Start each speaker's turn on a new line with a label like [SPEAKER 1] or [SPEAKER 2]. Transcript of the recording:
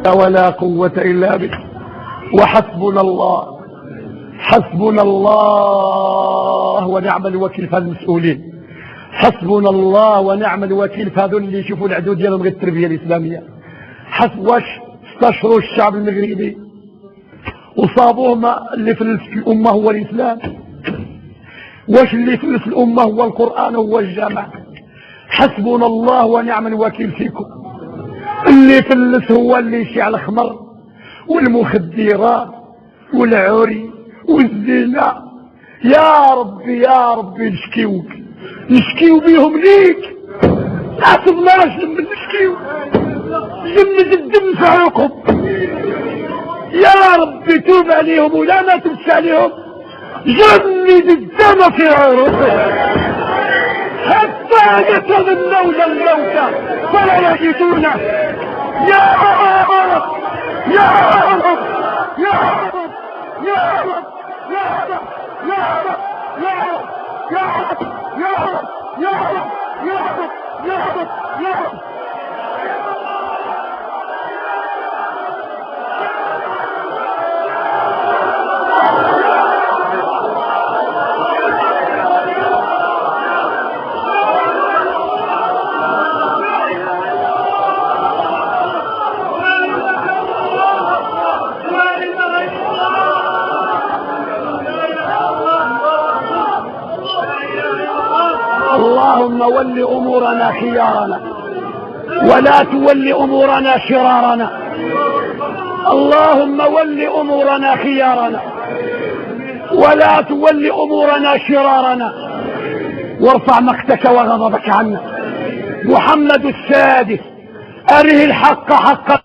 [SPEAKER 1] ولا قوة إلا بك. وحسبنا الله، حسبنا الله ونعم الوكيل في المسؤولين. حسبنا الله ونعم الوكيل في هذول اللي يشوفوا العدو ديالهم غير التربية الإسلامية. واش استشروا الشعب المغربي وصابوهم اللي فلس في الأمة هو الإسلام؟ واش اللي فلس الأمة هو القرآن هو الجامع؟ حسبنا الله ونعم الوكيل فيكم. اللي فلس هو اللي يشيع الخمر والمخدرات والعري والزنا. يا ربي يا ربي نشكيو بيهم ليك. لا تضمناش لما نشكيو جمد الدم في عروقهم. يا ربي توب عليهم، ولا ما تبش عليهم جمد الدم في عروقهم حتى يتمنون الموت فلا يجدونه. يا رب يا رب يا رب يا رب يا رب يا رب يا رب يا رب يا رب يا رب يا رب يا رب يا رب. اللهم ول أمورنا خيارنا ولا تول أمورنا شرارنا. اللهم ول أمورنا خيارنا ولا تول أمورنا شرارنا. وارفع مقتك وغضبك عنا. محمد السادس أره الحق حقا